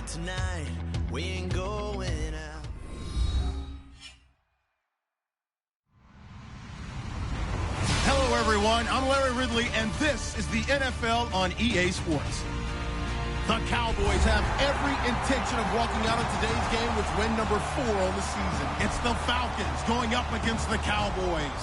Tonight, we ain't going out. Hello, everyone. I'm Larry Ridley, and this is the NFL on EA Sports. The Cowboys have every intention of walking out of today's game with win number 4 on the season. It's the Falcons going up against the Cowboys.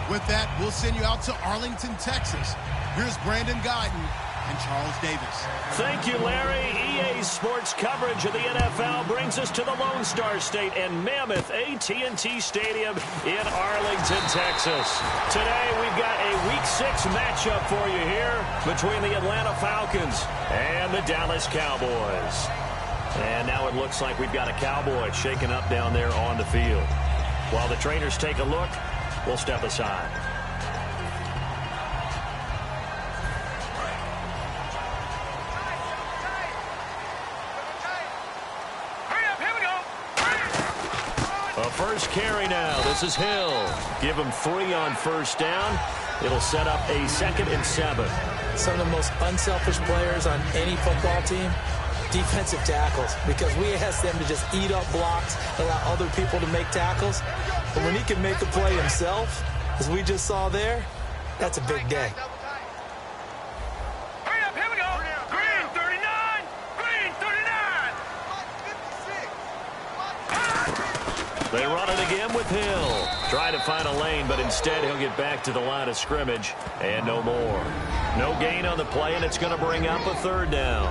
With that, we'll send you out to Arlington, Texas. Here's Brandon Guyton and Charles Davis. Thank you, Larry. EA Sports coverage of the NFL brings us to the Lone Star State and Mammoth AT&T Stadium in Arlington, Texas. Today, we've got a Week 6 matchup for you here between the Atlanta Falcons and the Dallas Cowboys. And now it looks like we've got a Cowboy shaking up down there on the field. While the trainers take a look, we'll step aside. First carry now. This is Hill. Give him 3 on first down. It'll set up a 2nd and 7. Some of the most unselfish players on any football team, defensive tackles, because we ask them to just eat up blocks, allow other people to make tackles. But when he can make a play himself, as we just saw there, that's a big day. They run it again with Hill. Try to find a lane, but instead he'll get back to the line of scrimmage and no more. No gain on the play, and it's going to bring up a 3rd down.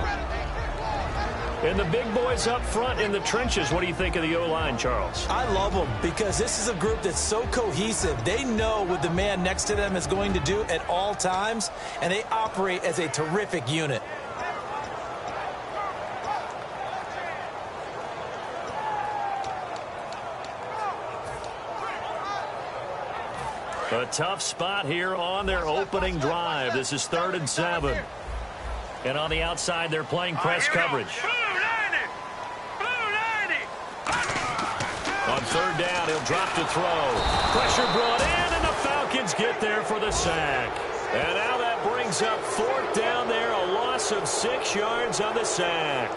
And the big boys up front in the trenches, what do you think of the O-line, Charles? I love them because this is a group that's so cohesive. They know what the man next to them is going to do at all times, and they operate as a terrific unit. A tough spot here on their opening drive. This is 3rd and 7. And on the outside, they're playing press coverage. On 3rd down, he'll drop to throw. Pressure brought in, and the Falcons get there for the sack. And now that brings up 4th down there, a loss of 6 yards on the sack.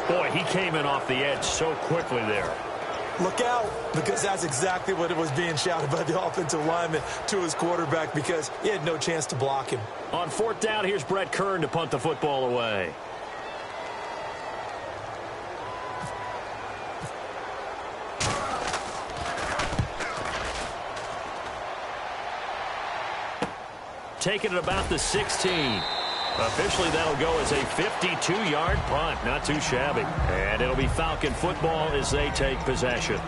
Boy, he came in off the edge so quickly there. Look out, because that's exactly what it was being shouted by the offensive lineman to his quarterback, because he had no chance to block him. On 4th down, here's Brett Kern to punt the football away. taken at about the 16. Officially, that'll go as a 52-yard punt. Not too shabby. And it'll be Falcon football as they take possession.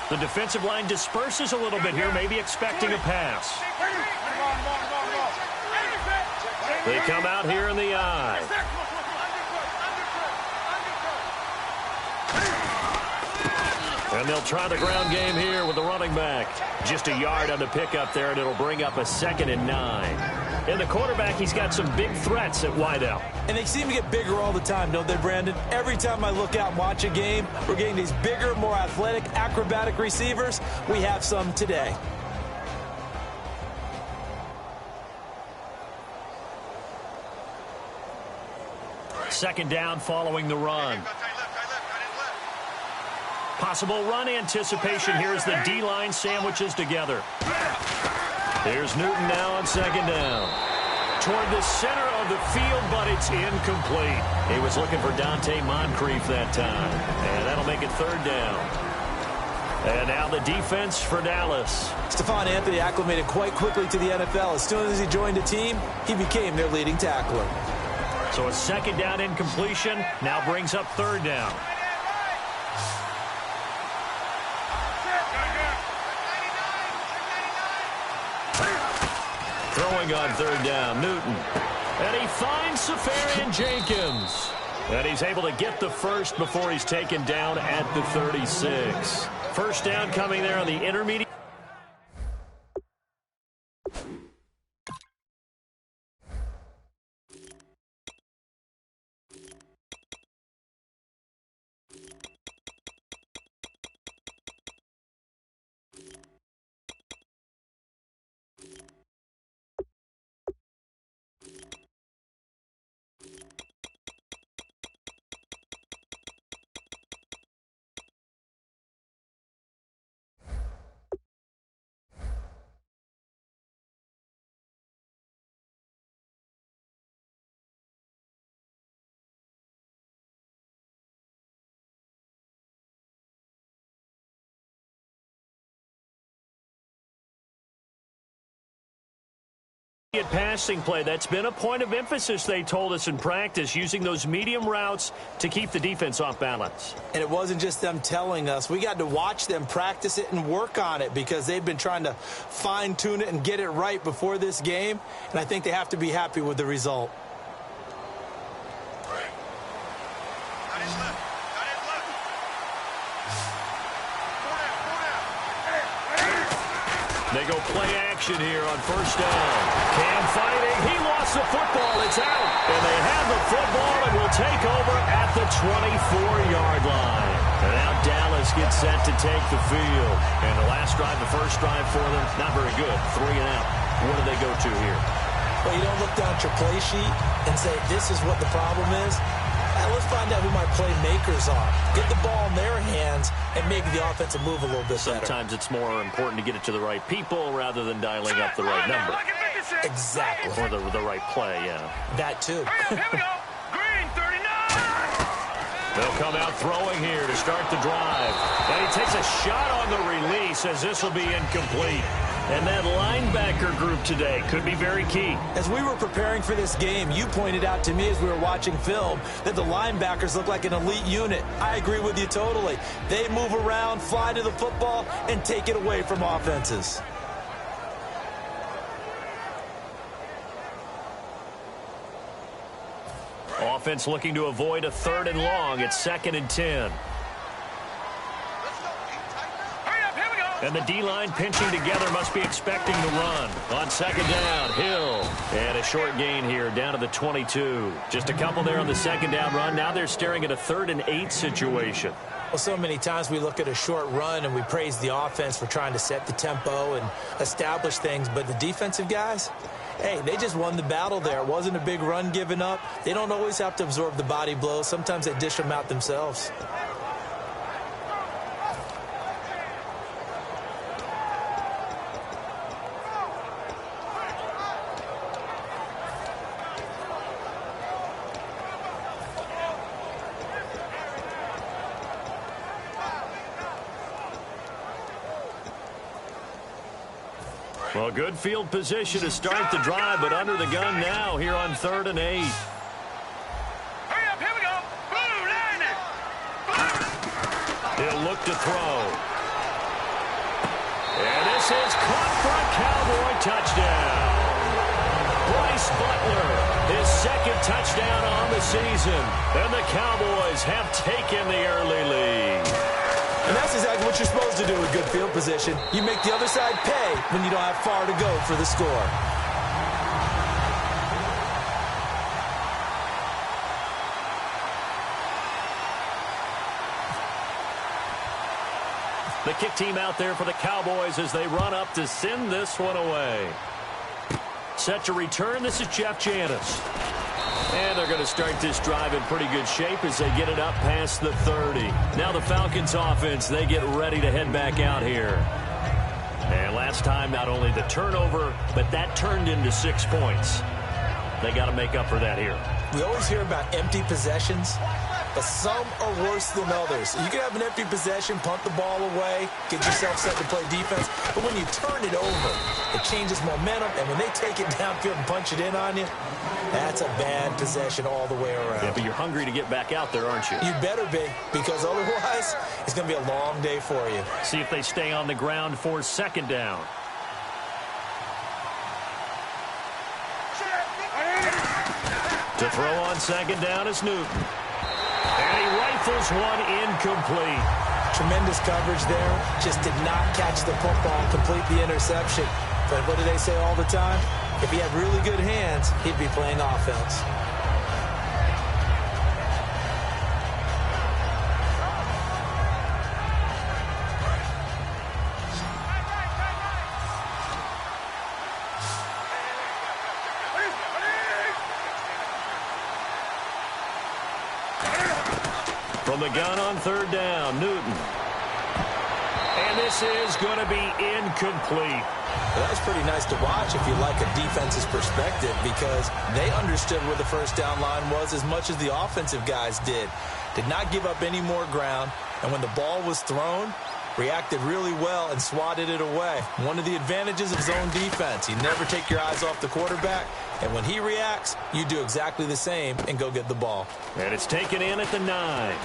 The defensive line disperses a little bit here, maybe expecting a pass. They come out here in the eye. And they'll try the ground game here with the running back. Just a yard on the pickup there, and it'll bring up a 2nd and 9. And the quarterback, he's got some big threats at wideout. And they seem to get bigger all the time, don't they, Brandon? Every time I look out and watch a game, we're getting these bigger, more athletic, acrobatic receivers. We have some today. Second down following the run. Possible run anticipation here as the D-line sandwiches together. Here's Newton now on second down. Toward the center of the field, but it's incomplete. He was looking for Dante Moncrief that time. And that'll make it third down. And now the defense for Dallas. Stephon Anthony acclimated quite quickly to the NFL. As soon as he joined the team, he became their leading tackler. So a second down incompletion now brings up third down. Throwing on third down, Newton. And he finds Safarian Jenkins. And he's able to get the first before he's taken down at the 36. First down coming there on the intermediate. Passing play. That's been a point of emphasis, they told us in practice, using those medium routes to keep the defense off balance. And it wasn't just them telling us. We got to watch them practice it and work on it because they've been trying to fine-tune it and get it right before this game. And I think they have to be happy with the result. They go play action here on first down. Cam fighting. He lost the football. It's out. And they have the football and will take over at the 24-yard line. And now Dallas gets set to take the field. And the last drive, the first drive for them, not very good. 3 and out. What do they go to here? Well, you don't look down at your play sheet and say, this is what the problem is. Let's find out who my playmakers are. Get the ball in their hands and make the offensive move a little bit better. Sometimes it's more important to get it to the right people rather than dialing up the right number. Exactly. Or the right play, yeah. That too. Here we go. Green 39. They'll come out throwing here to start the drive. And he takes a shot on the release as this will be incomplete. And that linebacker group today could be very key. As we were preparing for this game, you pointed out to me as we were watching film that the linebackers look like an elite unit. I agree with you totally. They move around, fly to the football, and take it away from offenses. Offense looking to avoid a 3rd and long. It's 2nd and 10. And the D-line pinching together must be expecting the run. On second down, Hill. And a short gain here down to the 22. Just a couple there on the second down run. Now they're staring at a 3rd and 8 situation. Well, so many times we look at a short run and we praise the offense for trying to set the tempo and establish things. But the defensive guys, hey, they just won the battle there. It wasn't a big run given up. They don't always have to absorb the body blows. Sometimes they dish them out themselves. Well, good field position to start the drive, but under the gun now here on 3rd and 8. Hurry up, here we go. Boom, line it. He'll look to throw. And this is caught for a Cowboy touchdown. Bryce Butler, his second touchdown on the season. And the Cowboys have taken the early lead. And that's exactly what you're supposed to do with good field position. You make the other side pay when you don't have far to go for the score. The kick team out there for the Cowboys as they run up to send this one away. Set to return, this is Jeff Janis. And they're going to start this drive in pretty good shape as they get it up past the 30. Now the Falcons offense, they get ready to head back out here. And last time, not only the turnover, but that turned into 6 points. They got to make up for that here. We always hear about empty possessions, but some are worse than others. You can have an empty possession, punt the ball away, get yourself set to play defense, but when you turn it over, it changes momentum, and when they take it downfield and punch it in on you, that's a bad possession all the way around. Yeah, but you're hungry to get back out there, aren't you? You better be, because otherwise, it's going to be a long day for you. See if they stay on the ground for 2nd down. To throw on 2nd down is Newton. And he rifles one incomplete. Tremendous coverage there. Just did not catch the football, complete the interception. But what do they say all the time? If he had really good hands, he'd be playing offense. From the gun on 3rd down, Newton. And this is going to be incomplete. Well, that's pretty nice to watch if you like a defense's perspective, because they understood where the first down line was as much as the offensive guys did. Did not give up any more ground, and when the ball was thrown, reacted really well and swatted it away. One of the advantages of zone defense, you never take your eyes off the quarterback, and when he reacts, you do exactly the same and go get the ball. And it's taken in at the 9.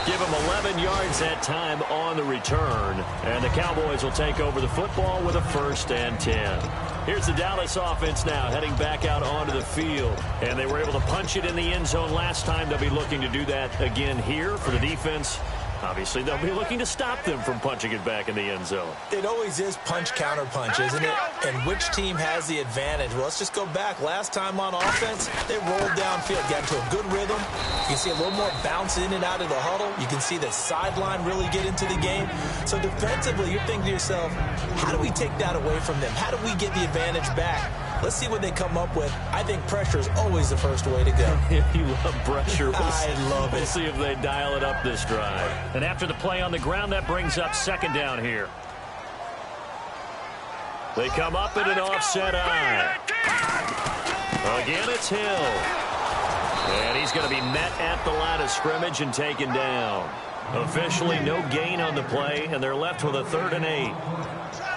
Give him 11 yards that time on the return. And the Cowboys will take over the football with a 1st and 10. Here's the Dallas offense now heading back out onto the field. And they were able to punch it in the end zone last time. They'll be looking to do that again here for the defense. Obviously, they'll be looking to stop them from punching it back in the end zone. It always is punch-counter-punch, isn't it? And which team has the advantage? Well, let's just go back. Last time on offense, they rolled downfield, got into a good rhythm. You can see a little more bounce in and out of the huddle. You can see the sideline really get into the game. So defensively, you're thinking to yourself, how do we take that away from them? How do we get the advantage back? Let's see what they come up with. I think pressure is always the first way to go. You love pressure. I love it. We'll see if they dial it up this drive. And after the play on the ground, that brings up 2nd down here. They come up in an offset eye. Again, it's Hill. And he's going to be met at the line of scrimmage and taken down. Officially, no gain on the play, and they're left with a 3rd and 8.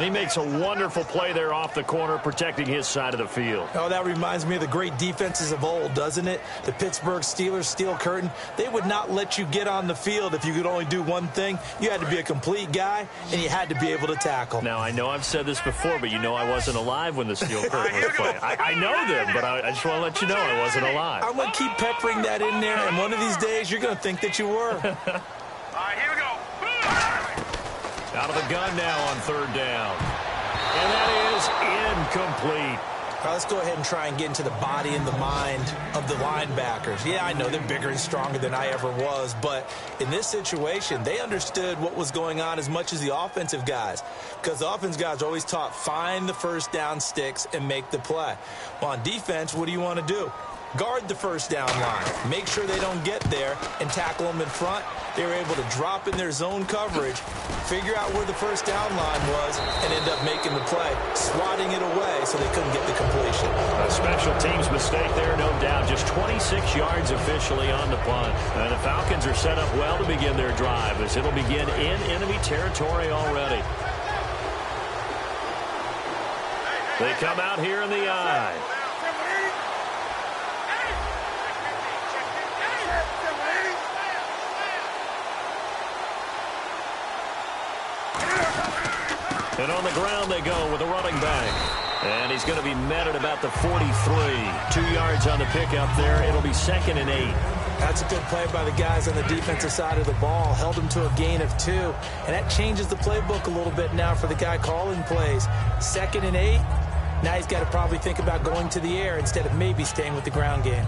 He makes a wonderful play there off the corner, protecting his side of the field. Oh, that reminds me of the great defenses of old, doesn't it? The Pittsburgh Steelers, Steel Curtain. They would not let you get on the field if you could only do one thing. You had to be a complete guy, and you had to be able to tackle. Now, I know I've said this before, but you know I wasn't alive when the Steel Curtain was playing. I know them, but I just want to let you know I wasn't alive. I'm going to keep peppering that in there, and one of these days you're going to think that you were. All right, here we go. Out of the gun now on 3rd down. And that is incomplete. All right, let's go ahead and try and get into the body and the mind of the linebackers. Yeah, I know they're bigger and stronger than I ever was, but in this situation, they understood what was going on as much as the offensive guys, because the offensive guys are always taught, find the first down sticks and make the play. Well, on defense, what do you want to do? Guard the first down line. Make sure they don't get there and tackle them in front. They were able to drop in their zone coverage, figure out where the first down line was, and end up making the play, swatting it away so they couldn't get the completion. A special teams mistake there, no doubt. Just 26 yards officially on the punt. And the Falcons are set up well to begin their drive as it'll begin in enemy territory already. They come out here in the eye. And on the ground they go with a running back. And he's going to be met at about the 43. 2 yards on the pickup there. It'll be 2nd and 8. That's a good play by the guys on the defensive side of the ball. Held him to a gain of 2. And that changes the playbook a little bit now for the guy calling plays. 2nd and 8. Now he's got to probably think about going to the air instead of maybe staying with the ground game.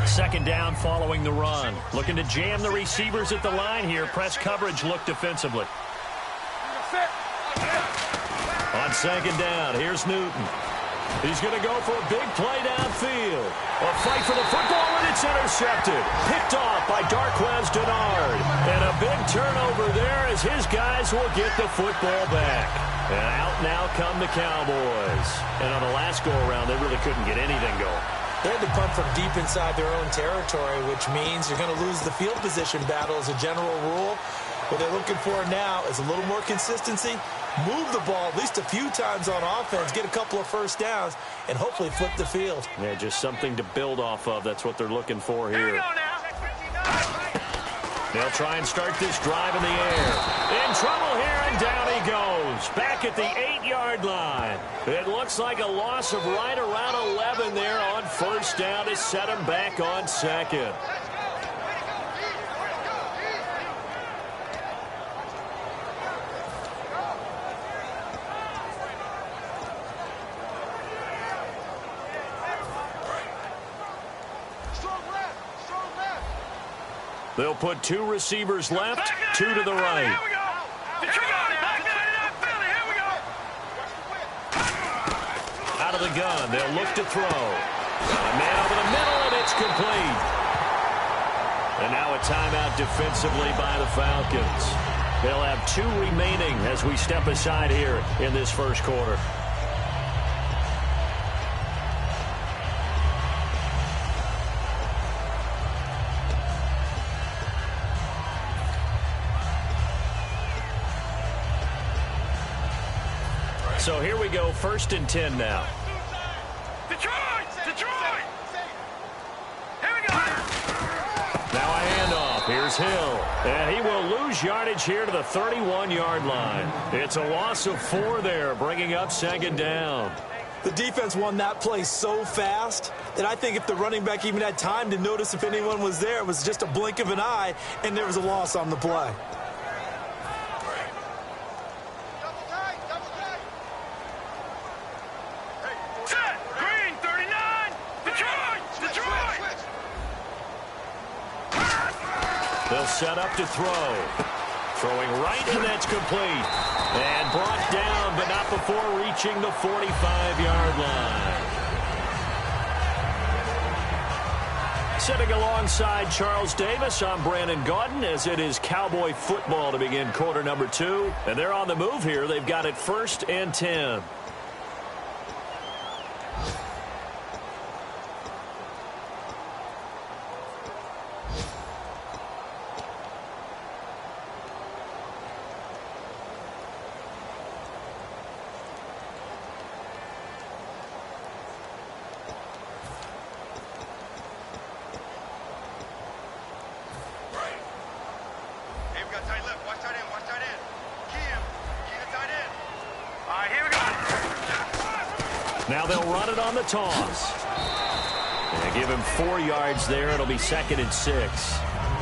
Second down following the run. Looking to jam the receivers at the line here. Press coverage look defensively. On second down, here's Newton. He's going to go for a big play downfield. A fight for the football, and it's intercepted. Picked off by Darquez Denard. And a big turnover there as his guys will get the football back. And out now come the Cowboys. And on the last go-around, they really couldn't get anything going. They had to punt from deep inside their own territory, which means you're going to lose the field position battle as a general rule. What they're looking for now is a little more consistency, move the ball at least a few times on offense, get a couple of first downs, and hopefully flip the field. Yeah, just something to build off of. That's what they're looking for here. They'll try and start this drive in the air. In trouble here, and down he goes. Back at the 8-yard line. It looks like a loss of right around 11 there on first down to set him back on second. They'll put 2 receivers left, 2 to the right. Out of the gun, they'll look to throw. A man over the middle, and it's complete. And now a timeout defensively by the Falcons. They'll have 2 remaining as we step aside here in this first quarter. So here we go, 1st and 10 now. Detroit! Here we go! Now a handoff. Here's Hill. And he will lose yardage here to the 31-yard line. It's a loss of 4 there, bringing up 2nd down. The defense won that play so fast that I think if the running back even had time to notice if anyone was there, it was just a blink of an eye, and there was a loss on the play. They'll set up to throw. Throwing right, and that's complete. And brought down, but not before reaching the 45-yard line. Sitting alongside Charles Davis, I'm Brandon Gaudin, as it is Cowboy football to begin quarter number 2. And they're on the move here. They've got it 1st and 10. Now they'll run it on the toss. And give him 4 yards there. It'll be 2nd and 6.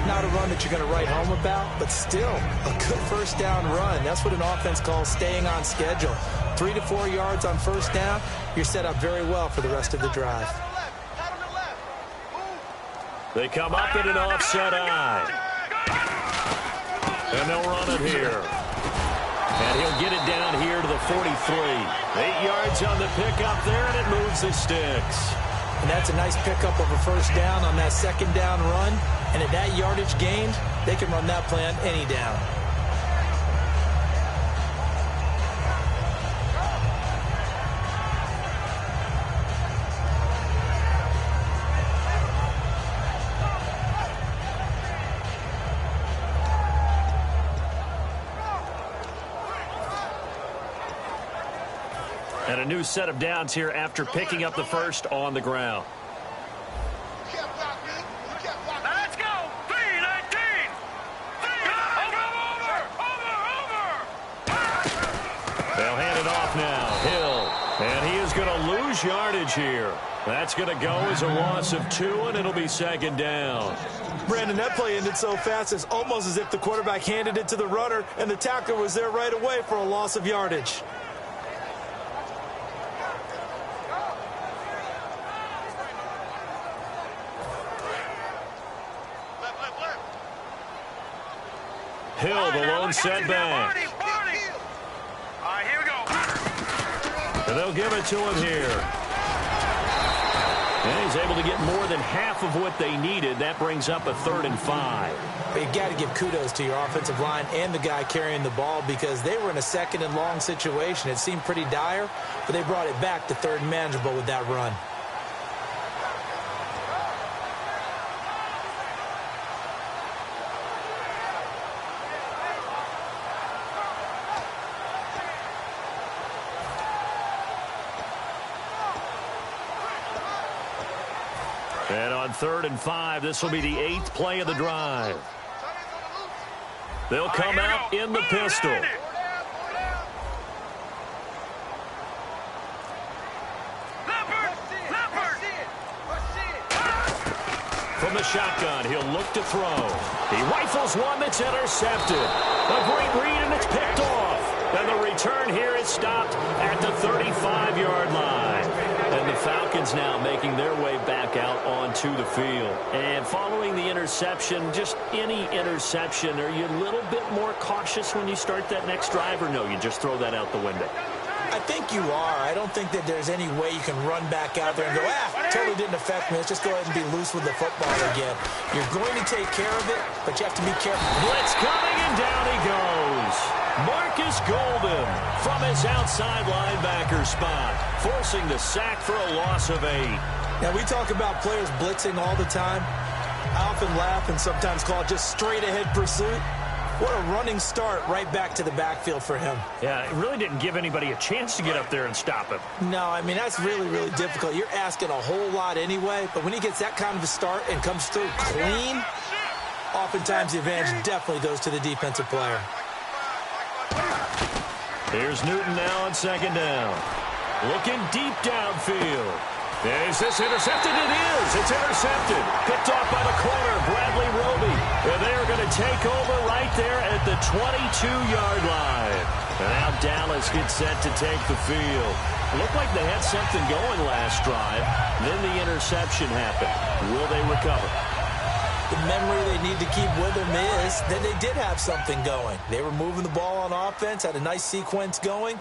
Not a run that you're going to write home about, but still a good first down run. That's what an offense calls staying on schedule. 3 to 4 yards on first down. You're set up very well for the rest of the drive. They come up in an offset eye. And they'll run it here. And he'll get it down here to the 43. 8 yards on the pickup there, and it moves the sticks. And that's a nice pickup of a first down on that 2nd down run. And at that yardage gained, they can run that play on any down. And a new set of downs here after picking up the first on the ground. Let's go. 3-19. Over. They'll hand it off now. Hill. And he is going to lose yardage here. That's going to go as a loss of 2, and it'll be second down. Brandon, that play ended so fast, it's almost as if the quarterback handed it to the runner, and the tackler was there right away for a loss of yardage. Hill, the lone setback. All right, here we go. And they'll give it to him here. And he's able to get more than half of what they needed. That brings up a 3rd and 5. You've got to give kudos to your offensive line and the guy carrying the ball because they were in a 2nd and long situation. It seemed pretty dire, but they brought it back to 3rd and manageable with that run. And on 3rd and 5, this will be the 8th play of the drive. They'll come out in the pistol. From the shotgun, he'll look to throw. He rifles one that's intercepted. A great read, and it's picked off. And the return here is stopped at the 35-yard line. And the Falcons now making their way back out onto the field. And following the interception, just any interception, are you a little bit more cautious when you start that next drive, or no, you just throw that out the window? I think you are. I don't think that there's any way you can run back out there and go, totally didn't affect me. Let's just go ahead and be loose with the football again. You're going to take care of it, but you have to be careful. Blitz coming, and down he goes. Marcus Golden from his outside linebacker spot, forcing the sack for a loss of 8. Now, we talk about players blitzing all the time. I often laugh and sometimes call it just straight-ahead pursuit. What a running start right back to the backfield for him. Yeah, it really didn't give anybody a chance to get up there and stop him. No, I mean, that's really, really difficult. You're asking a whole lot anyway, but when he gets that kind of a start and comes through clean, oftentimes the advantage definitely goes to the defensive player. Here's Newton now on 2nd down. Looking deep downfield. Is this intercepted? It is. It's intercepted. Picked off by the corner, Bradley Roby. And they are going to take over right there at the 22-yard line. And now Dallas gets set to take the field. Looked like they had something going last drive. Then the interception happened. Will they recover? The memory they need to keep with them is that they did have something going. They were moving the ball on offense, had a nice sequence going.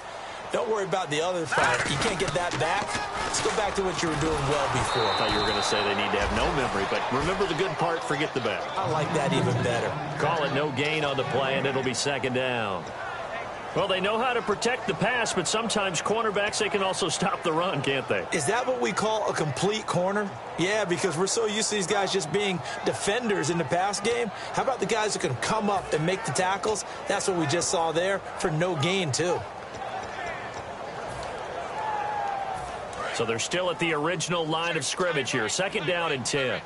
Don't worry about the other part. You can't get that back. Let's go back to what you were doing well before. I thought you were going to say they need to have no memory, but remember the good part, forget the bad. I like that even better. Call it no gain on the play, and it'll be 2nd down. Well, they know how to protect the pass, but sometimes cornerbacks, they can also stop the run, can't they? Is that what we call a complete corner? Yeah, because we're so used to these guys just being defenders in the pass game. How about the guys who can come up and make the tackles? That's what we just saw there for no gain, too. So they're still at the original line of scrimmage here. 2nd down and 10. All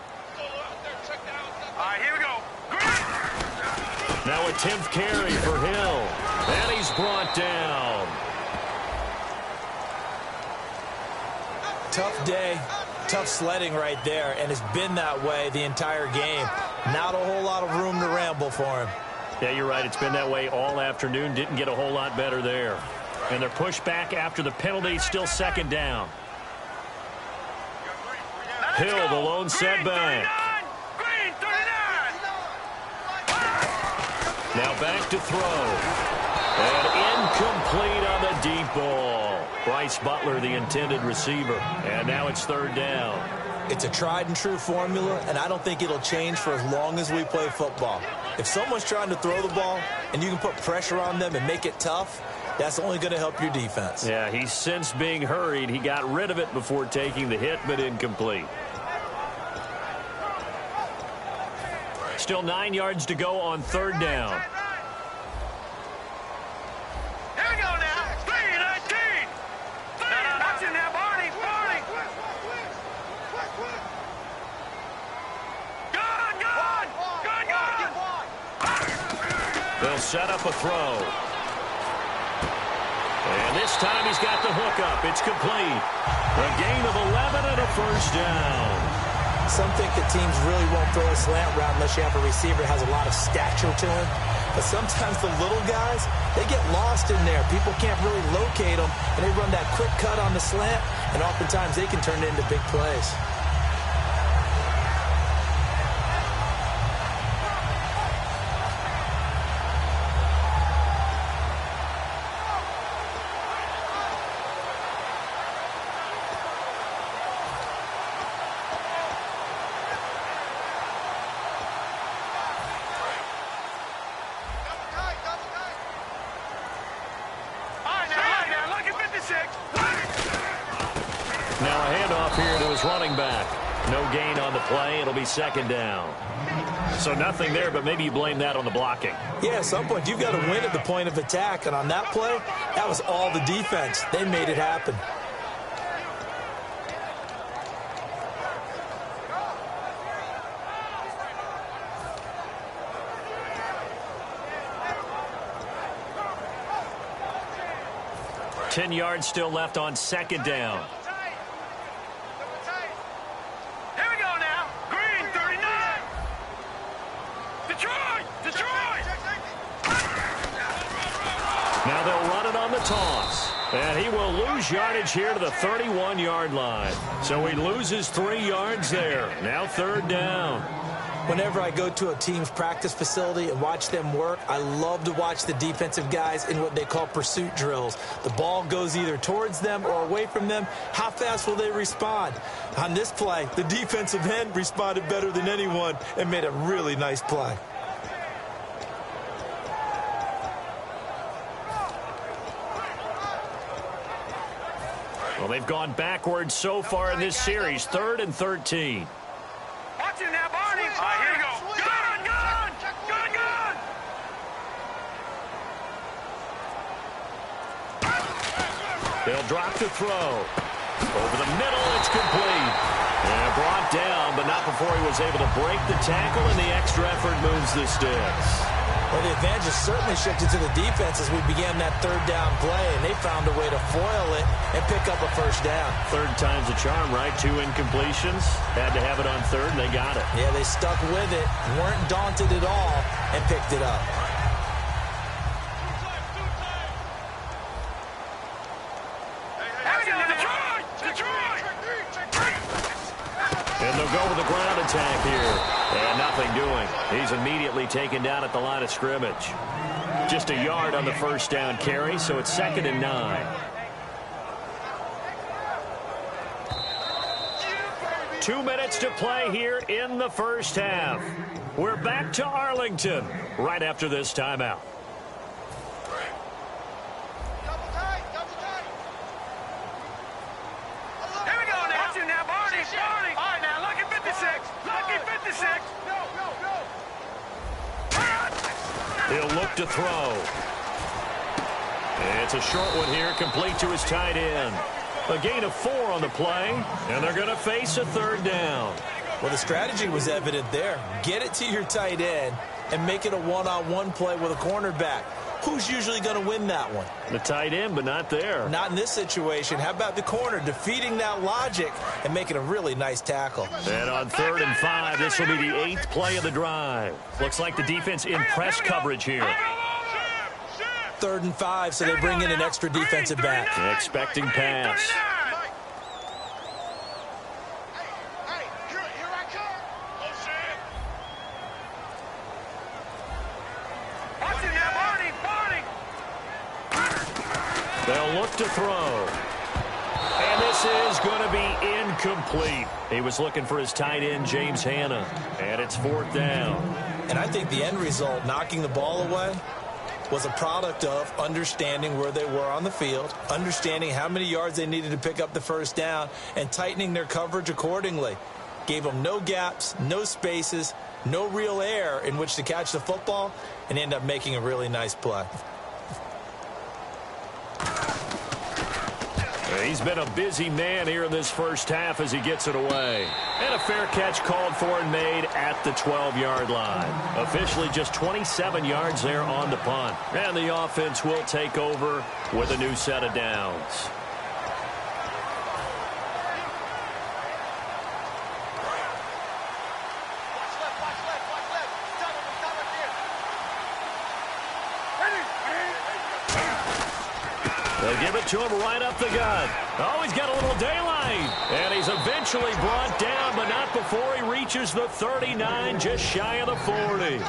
right, here we go. Now a 10th carry for Hill. And he's brought down. Tough day, tough sledding right there, and it's been that way the entire game. Not a whole lot of room to ramble for him. Yeah, you're right. It's been that way all afternoon. Didn't get a whole lot better there. And they're pushed back after the penalty. Still 2nd down. Hill, the lone setback. Green 39. Now back to throw. And incomplete on the deep ball. Bryce Butler, the intended receiver. And now it's 3rd down. It's a tried and true formula, and I don't think it'll change for as long as we play football. If someone's trying to throw the ball and you can put pressure on them and make it tough, that's only going to help your defense. Yeah, he's since being hurried. He got rid of it before taking the hit, but incomplete. Still 9 yards to go on 3rd down. Here we go now. 3-19. They'll set up a throw. And this time he's got the hook up. It's complete. A gain of 11 and a first down. Some think that teams really won't throw a slant route unless you have a receiver that has a lot of stature to him. But sometimes the little guys, they get lost in there. People can't really locate them, and they run that quick cut on the slant, and oftentimes they can turn it into big plays. Now a handoff here to his running back. No gain on the play. It'll be second down. So nothing there, but maybe you blame that on the blocking. Yeah, at some point you've got to win at the point of attack. And on that play, that was all the defense. They made it happen. Ten yards still left on second down. Here we go now. Green, 39. Detroit. Now they'll run it on the toss. And he will lose yardage here to the 31-yard line. So he loses 3 yards there. Now third down. Whenever I go to a team's practice facility and watch them work, I love to watch the defensive guys in what they call pursuit drills. The ball goes either towards them or away from them. How fast will they respond? On this play, the defensive end responded better than anyone and made a really nice play. Well, they've gone backwards so far in this series. 3rd and 13. Watch it now, Barney. Here we go. Gun. They'll drop to throw. Over the middle, it's complete. And brought down, but not before he was able to break the tackle, and the extra effort moves the sticks. Well, the advantage certainly shifted to the defense as we began that third down play, and they found a way to foil it and pick up a first down. Third time's a charm, right? 2 incompletions. Had to have it on third, and they got it. Yeah, they stuck with it, weren't daunted at all, and picked it up. And they'll go with the ground attack here. And nothing doing. He's immediately taken down at the line of scrimmage. Just a yard on the first down carry, so it's 2nd and 9. 2 minutes to play here in the first half. We're back to Arlington right after this timeout. He'll look to throw. It's a short one here, complete to his tight end. A gain of 4 on the play, and they're going to face a third down. Well, the strategy was evident there. Get it to your tight end and make it a one-on-one play with a cornerback. Who's usually going to win that one? The tight end, but not there. Not in this situation. How about the corner defeating that logic and making a really nice tackle? And on 3rd and 5, this will be the 8th play of the drive. Looks like the defense in press coverage here. 3rd and 5, so they bring in an extra defensive back. Expecting pass. They'll look to throw. And this is going to be incomplete. He was looking for his tight end, James Hanna. And it's 4th down. And I think the end result, knocking the ball away, was a product of understanding where they were on the field, understanding how many yards they needed to pick up the first down, and tightening their coverage accordingly. Gave them no gaps, no spaces, no real air in which to catch the football, and end up making a really nice play. He's been a busy man here in this first half as he gets it away. And a fair catch called for and made at the 12-yard line. Officially just 27 yards there on the punt. And the offense will take over with a new set of downs. They'll give it to him right up the gut. Oh, he's got a little daylight. And he's eventually brought down, but not before he reaches the 39, just shy of the 40.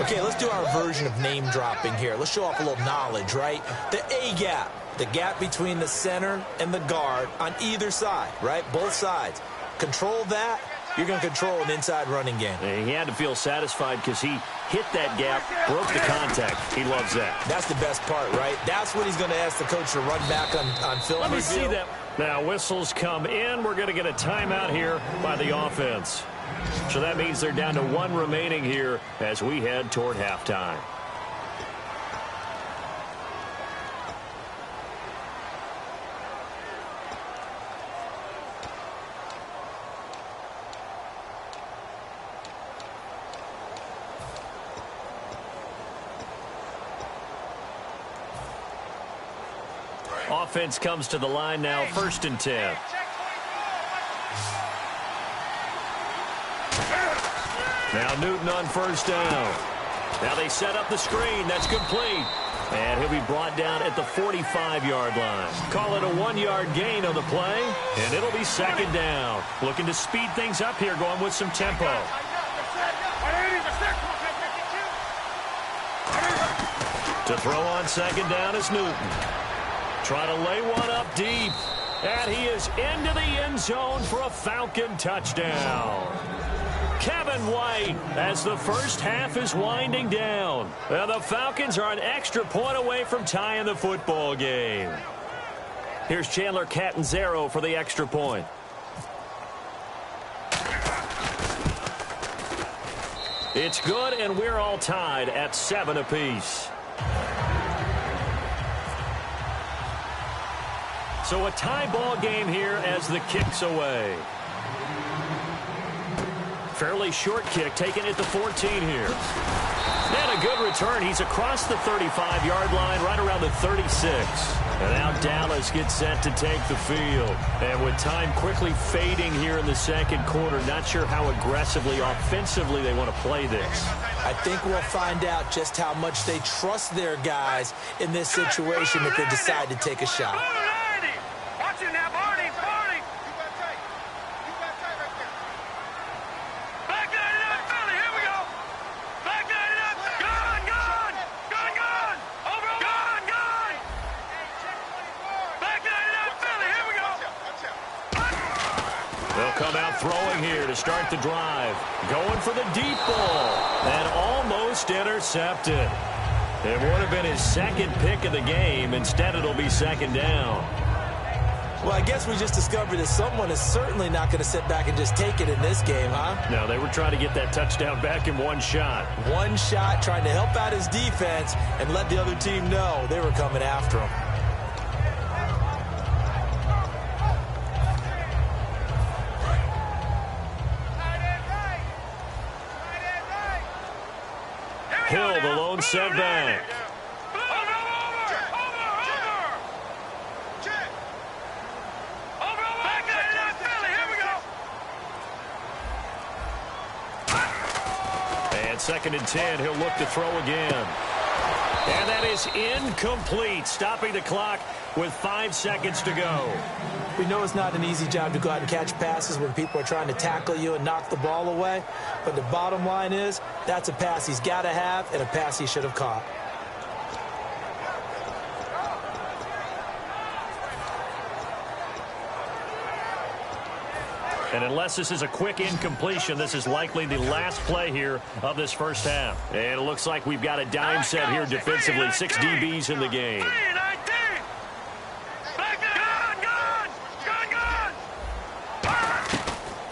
Okay, let's do our version of name dropping here. Let's show off a little knowledge, right? The A-gap, the gap between the center and the guard on either side, right? Both sides. Control that. You're going to control an inside running game. And he had to feel satisfied because he hit that gap, broke the contact. He loves that. That's the best part, right? That's what he's going to ask the coach to run back on film. Let me see that. Now, whistles come in. We're going to get a timeout here by the offense. So that means they're down to one remaining here as we head toward halftime. Offense comes to the line now, 1st and 10. Now Newton on 1st down. Now they set up the screen. That's complete. And he'll be brought down at the 45-yard line. Call it a 1-yard gain on the play, and it'll be 2nd down. Looking to speed things up here, going with some tempo. To throw on 2nd down is Newton. Trying to lay one up deep. And he is into the end zone for a Falcon touchdown. Kevin White as the first half is winding down. And the Falcons are an extra point away from tying the football game. Here's Chandler Catanzaro for the extra point. It's good, and we're all tied at 7 apiece. So a tie ball game here as the kick's away. Fairly short kick taken at the 14 here. And a good return. He's across the 35-yard line, right around the 36. And now Dallas gets set to take the field. And with time quickly fading here in the second quarter, not sure how aggressively, offensively they want to play this. I think we'll find out just how much they trust their guys in this situation if they decide to take a shot. Come out throwing here to start the drive. Going for the deep ball. And almost intercepted. It would have been his second pick of the game. Instead, it'll be 2nd down. Well, I guess we just discovered that someone is certainly not going to sit back and just take it in this game, huh? No, they were trying to get that touchdown back in one shot. One shot, trying to help out his defense and let the other team know they were coming after him. Hill, the lone setback. And 2nd and 10, he'll look to throw again. And that is incomplete, stopping the clock with 5 seconds to go. We know it's not an easy job to go out and catch passes when people are trying to tackle you and knock the ball away. But the bottom line is, that's a pass he's got to have and a pass he should have caught. And unless this is a quick incompletion, this is likely the last play here of this first half. And it looks like we've got a dime set here defensively. 6 DBs in the game.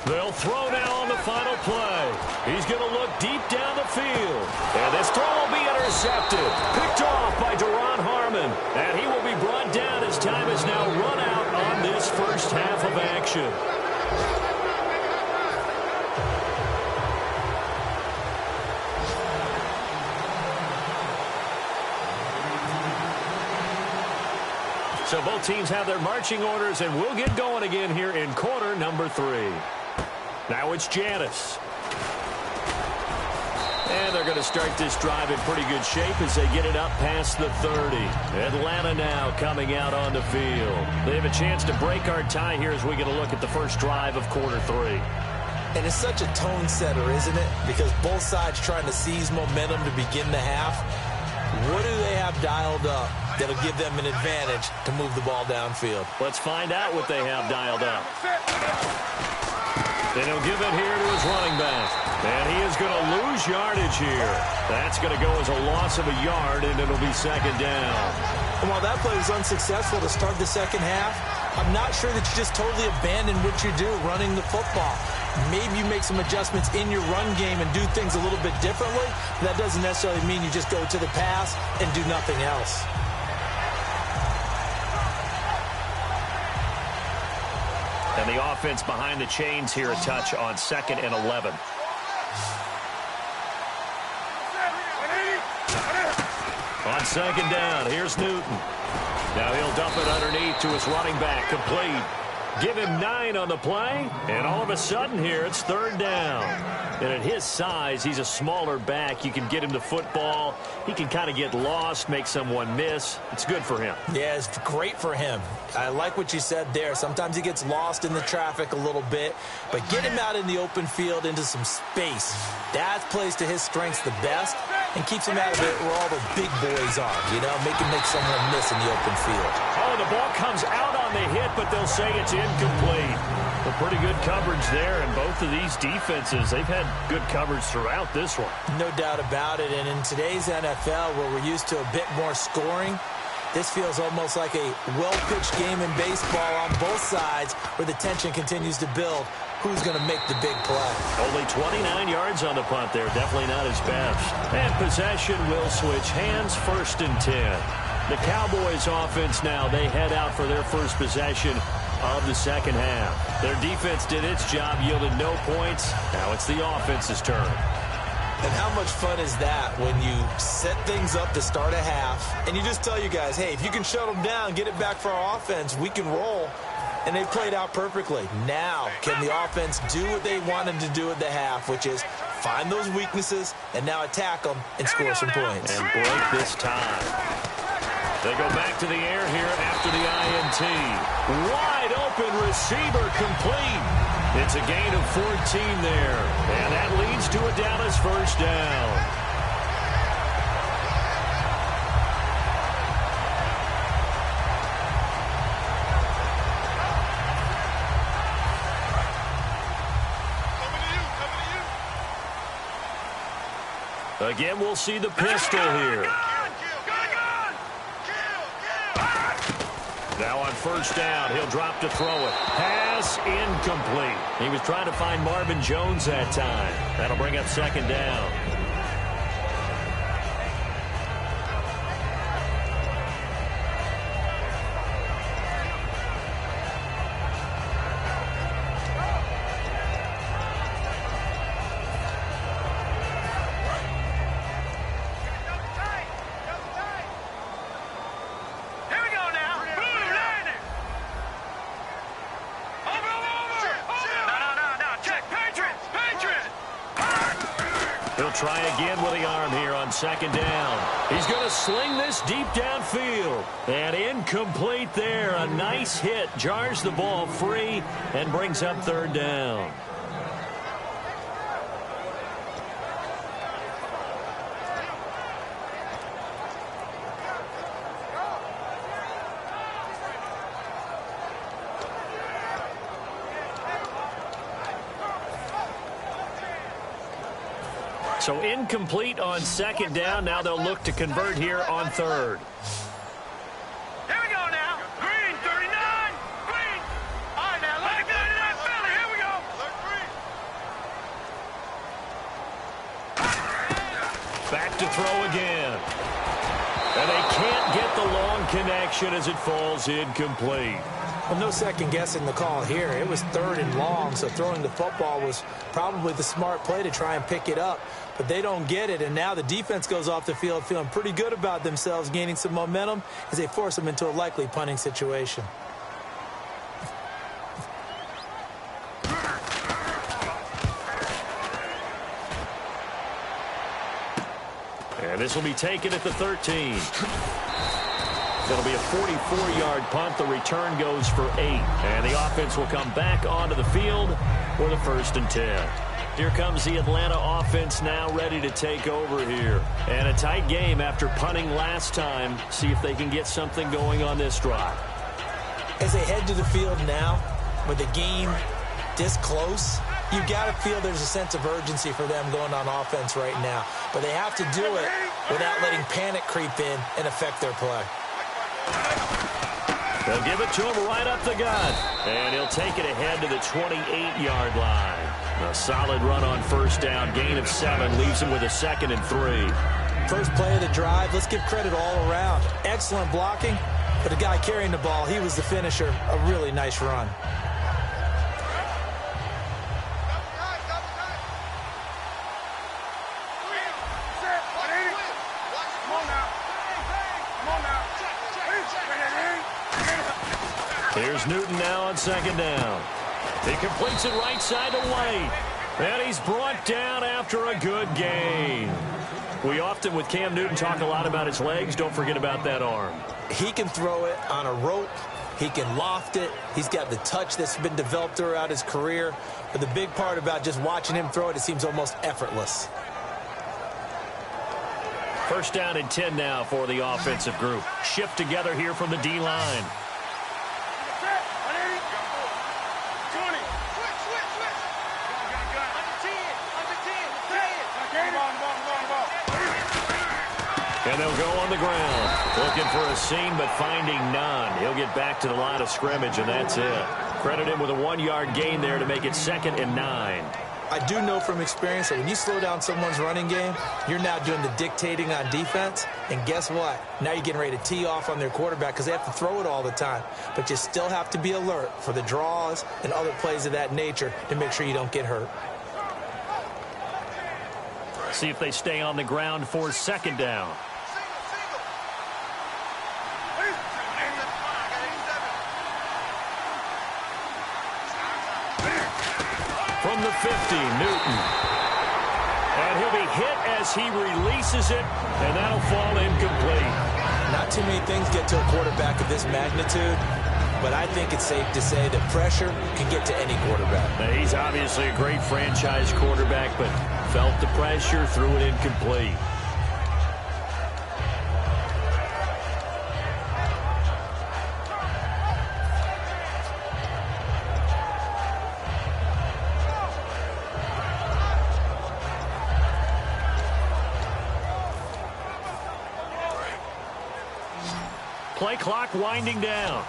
They'll throw now on the final play. He's going to look deep down the field. And this throw will be intercepted. Picked off by Duron Harmon. And he will be brought down as time is now run out on begin this first half of action. So both teams have their marching orders, and we'll get going again here in quarter number 3. Now it's Janice. And they're going to start this drive in pretty good shape as they get it up past the 30. Atlanta now coming out on the field. They have a chance to break our tie here as we get a look at the first drive of quarter 3. And it's such a tone setter, isn't it? Because both sides trying to seize momentum to begin the half. What do they have dialed up that'll give them an advantage to move the ball downfield? Let's find out what they have dialed up. And he'll give it here to his running back. And he is going to lose yardage here. That's going to go as a loss of a yard, and it'll be second down. And while that play was unsuccessful to start the second half, I'm not sure that you just totally abandon what you do running the football. Maybe you make some adjustments in your run game and do things a little bit differently. That doesn't necessarily mean you just go to the pass and do nothing else. And the offense behind the chains here a touch on 2nd and 11. On 2nd down, here's Newton. Now he'll dump it underneath to his running back, complete. Give him 9 on the play, and all of a sudden here it's 3rd down. And at his size, he's a smaller back. You can get him the football. He can kind of get lost, make someone miss. It's good for him. Yeah, it's great for him. I like what you said there. Sometimes he gets lost in the traffic a little bit, but get him out in the open field into some space. That plays to his strengths the best and keeps him out of it where all the big boys are, you know, make someone miss in the open field. Oh, the ball comes out on the hit, but they'll say it's incomplete. Well, pretty good coverage there, and both of these defenses, they've had good coverage throughout this one. No doubt about it, and in today's NFL, where we're used to a bit more scoring, this feels almost like a well-pitched game in baseball on both sides where the tension continues to build. Who's going to make the big play? Only 29 yards on the punt there. Definitely not his best. And possession will switch hands, 1st and 10. The Cowboys offense now, they head out for their first possession of the second half. Their defense did its job, yielded no points. Now it's the offense's turn. And how much fun is that when you set things up to start a half and you just tell you guys, hey, if you can shut them down, get it back for our offense, we can roll. And they played out perfectly. Now, can the offense do what they wanted to do at the half, which is find those weaknesses and now attack them and score some points. And break this tie. They go back to the air here after the INT. Wide open receiver complete. It's a gain of 14 there. And that leads to a Dallas first down. Again, we'll see the pistol here. Now on first down, he'll drop to throw it. Pass incomplete. He was trying to find Marvin Jones that time. That'll bring up 2nd down. Try again with the arm here on 2nd down. He's going to sling this deep downfield. And incomplete there. A nice hit. Jars the ball free and brings up 3rd down. So incomplete on 2nd down. Now they'll look to convert here on 3rd. Here we go now. Green, 39. Green. All right, now, let it go to that belly. Here we go. Back to throw again. And they can't get the long connection as it falls incomplete. Well, no second guessing the call here. It was 3rd and long, so throwing the football was probably the smart play to try and pick it up. But they don't get it, and now the defense goes off the field feeling pretty good about themselves, gaining some momentum as they force them into a likely punting situation. And this will be taken at the 13. It'll be a 44-yard punt. The return goes for 8. And the offense will come back onto the field for the 1st and 10. Here comes the Atlanta offense now ready to take over here. And a tight game after punting last time. See if they can get something going on this drive. As they head to the field now, with the game this close, you got to feel there's a sense of urgency for them going on offense right now. But they have to do it without letting panic creep in and affect their play. They'll give it to him right up the gut. And he'll take it ahead to the 28-yard line. A solid run on 1st down. Gain of 7 leaves him with a 2nd and 3. First play of the drive, let's give credit all around. Excellent blocking, but the guy carrying the ball, he was the finisher. A really nice run. Here's Newton now on 2nd down. He completes it right side to White. And he's brought down after a good gain. We often, with Cam Newton, talk a lot about his legs. Don't forget about that arm. He can throw it on a rope. He can loft it. He's got the touch that's been developed throughout his career. But the big part about just watching him throw it, it seems almost effortless. 1st down and 10 now for the offensive group. Shift together here from the D-line. And they'll go on the ground. Looking for a seam, but finding none. He'll get back to the line of scrimmage, and that's it. Credit him with a 1-yard gain there to make it 2nd and 9. I do know from experience that when you slow down someone's running game, you're now doing the dictating on defense. And guess what? Now you're getting ready to tee off on their quarterback because they have to throw it all the time. But you still have to be alert for the draws and other plays of that nature to make sure you don't get hurt. See if they stay on the ground for 2nd down. From the 50, Newton. And he'll be hit as he releases it, and that'll fall incomplete. Not too many things get to a quarterback of this magnitude, but I think it's safe to say that pressure can get to any quarterback. Now, he's obviously a great franchise quarterback, but felt the pressure, threw it incomplete. Play clock winding down.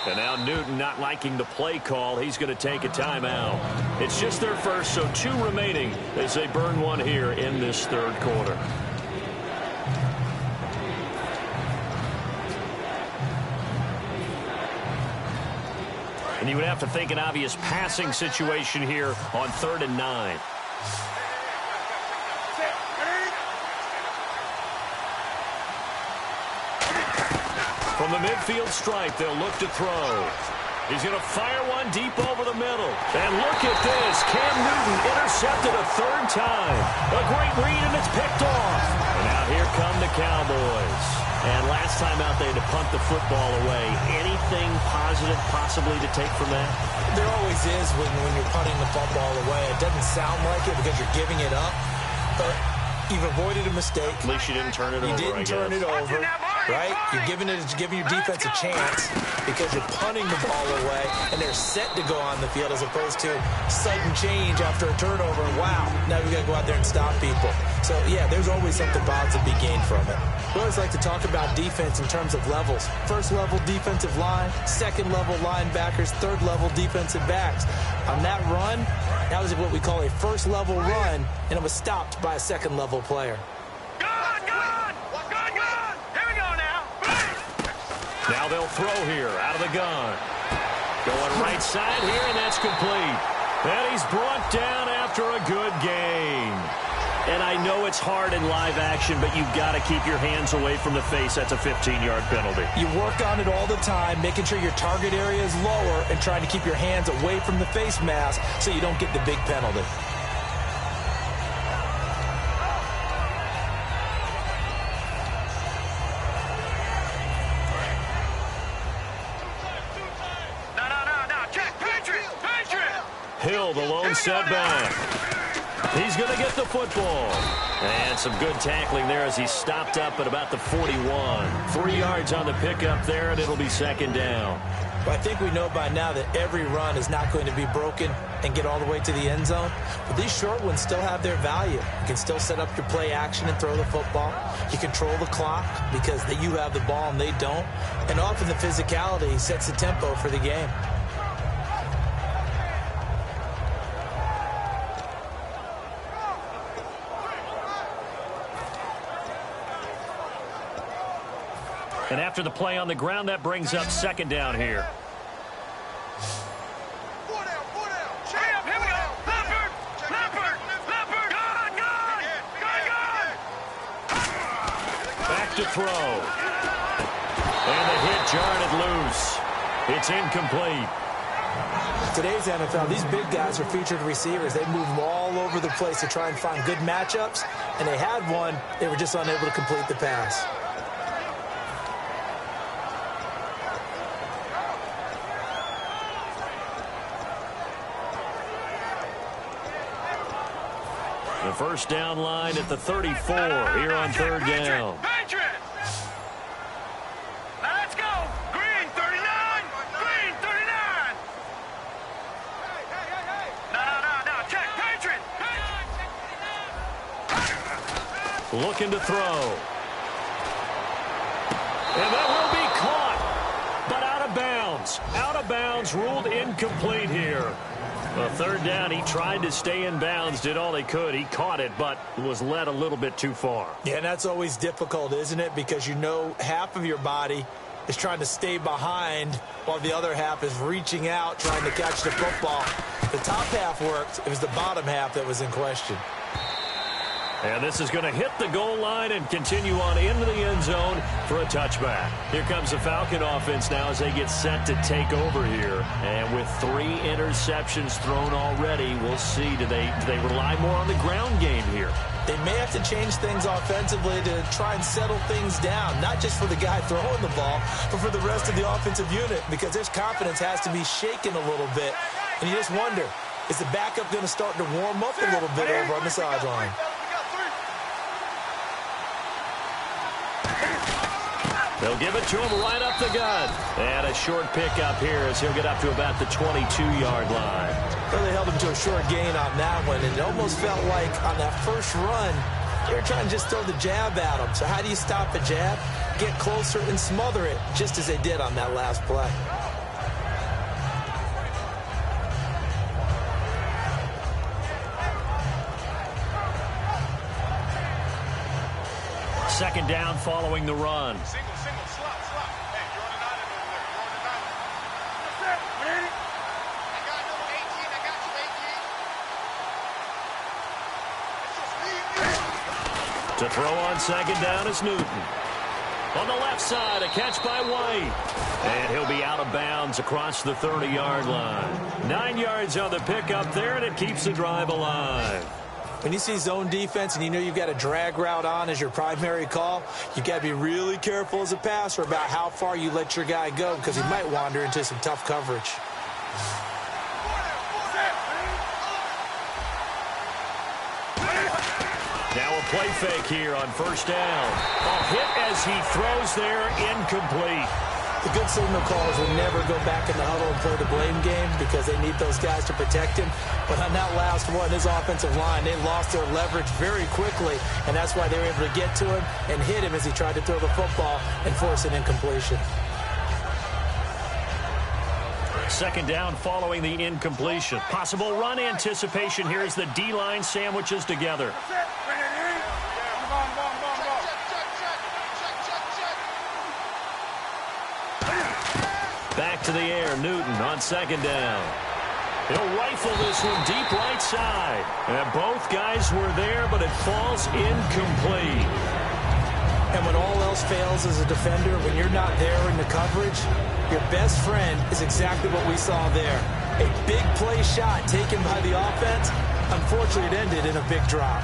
And now Newton not liking the play call. He's going to take a timeout. It's just their first, so 2 remaining as they burn one here in this 3rd quarter. And you would have to think an obvious passing situation here on 3rd and 9. From the midfield stripe, they'll look to throw. He's going to fire one deep over the middle. And look at this. Cam Newton intercepted a 3rd time. A great read, and it's picked off. And now here come the Cowboys. And last time out, they had to punt the football away. Anything positive possibly to take from that? There always is when you're punting the football away. It doesn't sound like it because you're giving it up. But you've avoided a mistake. At least you didn't turn it over, You didn't turn it over. Right? You're giving your defense a chance because you're punting the ball away, and they're set to go on the field as opposed to sudden change after a turnover. Wow, now we got to go out there and stop people. So, yeah, there's always something positive to be gained from it. We always like to talk about defense in terms of levels. 1st level defensive line, 2nd level linebackers, 3rd level defensive backs. On that run, that was what we call a 1st level run, and it was stopped by a 2nd level player. Now they'll throw here out of the gun. Going right side here, and that's complete. And he's brought down after a good gain. And I know it's hard in live action, but you've got to keep your hands away from the face. That's a 15-yard penalty. You work on it all the time, making sure your target area is lower and trying to keep your hands away from the face mask so you don't get the big penalty. No. Check. Patriot. Hill, the lone setback. He's going to get the football. And some good tackling there as he stopped up at about the 41. 3 yards on the pickup there, and it'll be second down. But I think we know by now that every run is not going to be broken and get all the way to the end zone. But these short ones still have their value. You can still set up your play action and throw the football. You control the clock because you have the ball and they don't. And often the physicality sets the tempo for the game. And after the play on the ground, that brings up second down here. Here we go. Leopard. Gone. Back to throw. And the hit jarred it loose. It's incomplete. Today's NFL, these big guys are featured receivers. They move all over the place to try and find good matchups. And they had one. They were just unable to complete the pass. The first down line at the 34 here on third down. Patriot. Now let's go. Green 39. No. Check. Patriot. Looking to throw. And that will be caught, but out of bounds. Out of bounds, ruled incomplete here. Well, third down, he tried to stay in bounds, did all he could. He caught it, but was led a little bit too far. Yeah, and that's always difficult, isn't it? Because you know half of your body is trying to stay behind while the other half is reaching out, trying to catch the football. The top half worked. It was the bottom half that was in question. And this is going to hit the goal line and continue on into the end zone for a touchback. Here comes the Falcon offense now as they get set to take over here. And with 3 interceptions thrown already, we'll see. Do they rely more on the ground game here? They may have to change things offensively to try and settle things down, not just for the guy throwing the ball, but for the rest of the offensive unit, because their confidence has to be shaken a little bit. And you just wonder, is the backup going to start to warm up a little bit over on the sideline? They'll give it to him right up the gut. And a short pickup here as he'll get up to about the 22-yard line. Well, they held him to a short gain on that one, and it almost felt like on that first run, they were trying to just throw the jab at him. So how do you stop a jab? Get closer and smother it, just as they did on that last play. Second down following the run. Single, slot. Hey, you're on the 9 over there. You're on the 9. I got number 18. I got you, 18. To throw on second down is Newton. On the left side, a catch by White. And he'll be out of bounds across the 30-yard line. 9 yards on the pickup there, and it keeps the drive alive. When you see zone defense and you know you've got a drag route on as your primary call, you've got to be really careful as a passer about how far you let your guy go because he might wander into some tough coverage. Now a play fake here on first down. A hit as he throws there, incomplete. The good signal callers will never go back in the huddle and play the blame game because they need those guys to protect him. But on that last one, his offensive line, they lost their leverage very quickly, and that's why they were able to get to him and hit him as he tried to throw the football and force an incompletion. Second down following the incompletion. Possible run anticipation here as the D-line sandwiches together. to the air. Newton on second down. He'll rifle this one deep right side. And both guys were there, but it falls incomplete. And when all else fails as a defender, when you're not there in the coverage, your best friend is exactly what we saw there. A big play shot taken by the offense. Unfortunately, it ended in a big drop.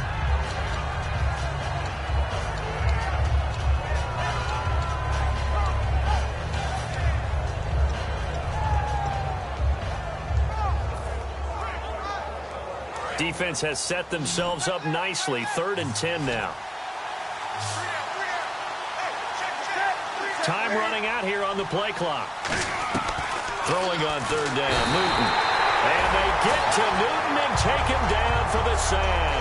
Defense has set themselves up nicely. 3rd and 10 now. Time running out here on the play clock. Throwing on 3rd down, Newton. And they get to Newton and take him down for the sack.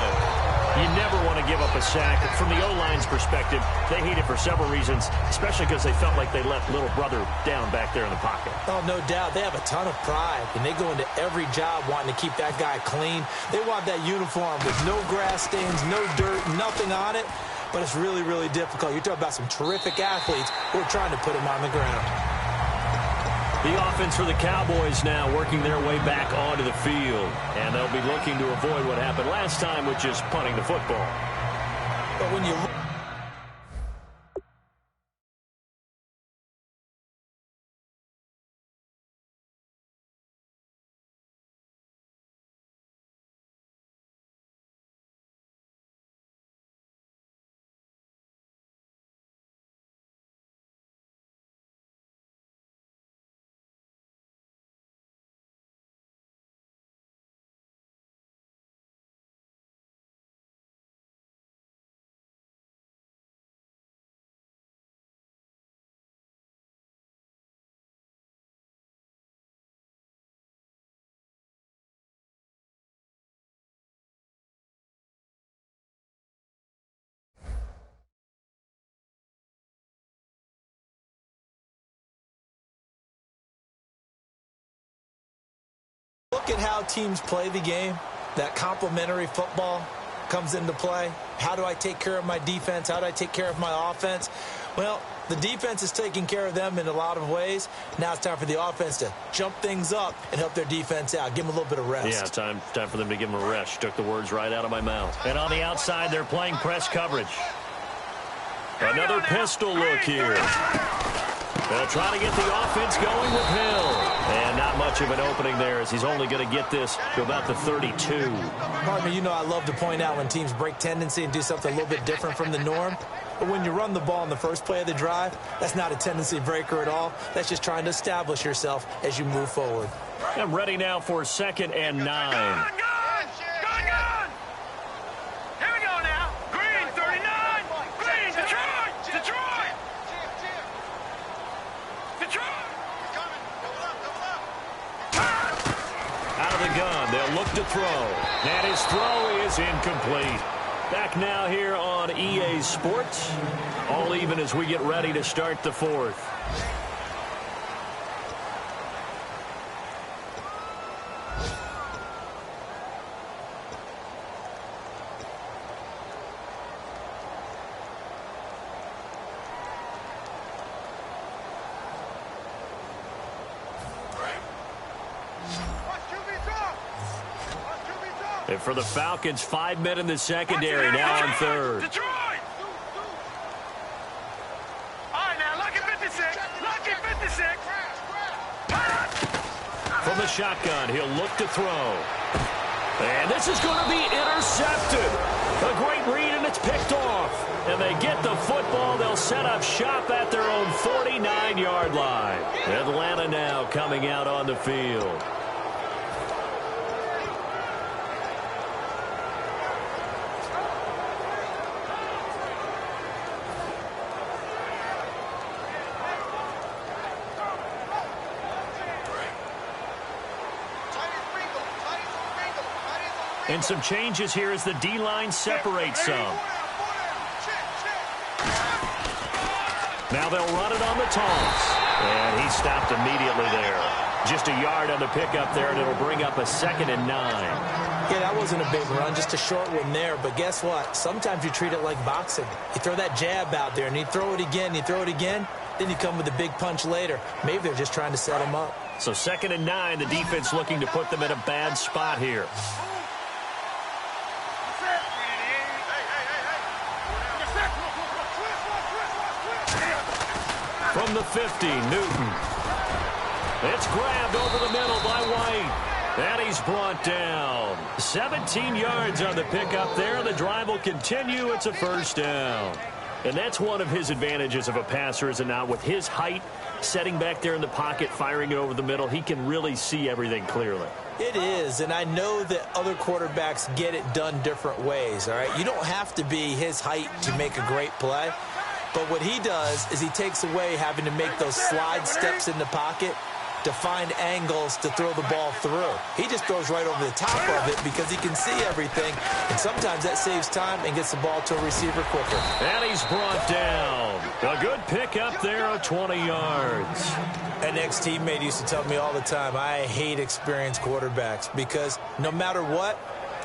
You never want to give up a sack. From the O-line's perspective, they hate it for several reasons, especially because they felt like they left little brother down back there in the pocket. Oh, no doubt. They have a ton of pride, and they go into every job wanting to keep that guy clean. They want that uniform with no grass stains, no dirt, nothing on it. But it's really, really difficult. You're talking about some terrific athletes who are trying to put him on the ground. The offense for the Cowboys now working their way back onto the field. And they'll be looking to avoid what happened last time, which is punting the football. But when you look at how teams play the game, that complementary football comes into play. How do I take care of my defense? How do I take care of my offense? Well, the defense is taking care of them in a lot of ways. Now it's time for the offense to jump things up and help their defense out. Give them a little bit of rest. Yeah, time for them to give them a rest. You took the words right out of my mouth. And on the outside, they're playing press coverage. Another pistol look here. They'll try to get the offense going with Hill. And not much of an opening there as he's only going to get this to about the 32. Partner, you know I love to point out when teams break tendency and do something a little bit different from the norm. But when you run the ball in the first play of the drive, that's not a tendency breaker at all. That's just trying to establish yourself as you move forward. I'm ready now for 2nd and 9. Gun! Here we go now. Green, 39. Green, Detroit! Detroit! Out of the gun, they'll look to throw. And his throw is incomplete. Back now here on EA Sports. All even as we get ready to start the 4th. And for the Falcons, 5 men in the secondary, now on 3rd. Detroit! All right, now, lucky 56. Lucky 56. From the shotgun, he'll look to throw. And this is going to be intercepted. A great read, and it's picked off. And they get the football. They'll set up shop at their own 49-yard line. Atlanta now coming out on the field. And some changes here as the D-line separates some. Now they'll run it on the toss. And he stopped immediately there. Just a yard on the pickup there, and it'll bring up a 2nd and 9. Yeah, that wasn't a big run, just a short one there. But guess what? Sometimes you treat it like boxing. You throw that jab out there, and you throw it again, Then you come with a big punch later. Maybe they're just trying to set him up. So 2nd and 9, the defense looking to put them in a bad spot here. From the 50, Newton. It's grabbed over the middle by White. And he's brought down. 17 yards on the pickup there. The drive will continue. It's a first down. And that's one of his advantages of a passer, is it not? With his height, setting back there in the pocket, firing it over the middle, he can really see everything clearly. It is, and I know that other quarterbacks get it done different ways, all right? You don't have to be his height to make a great play. But what he does is he takes away having to make those slide steps in the pocket to find angles to throw the ball through. He just throws right over the top of it because he can see everything, and sometimes that saves time and gets the ball to a receiver quicker. And he's brought down. A good pick up there of 20 yards. An ex-teammate used to tell me all the time, I hate experienced quarterbacks because no matter what,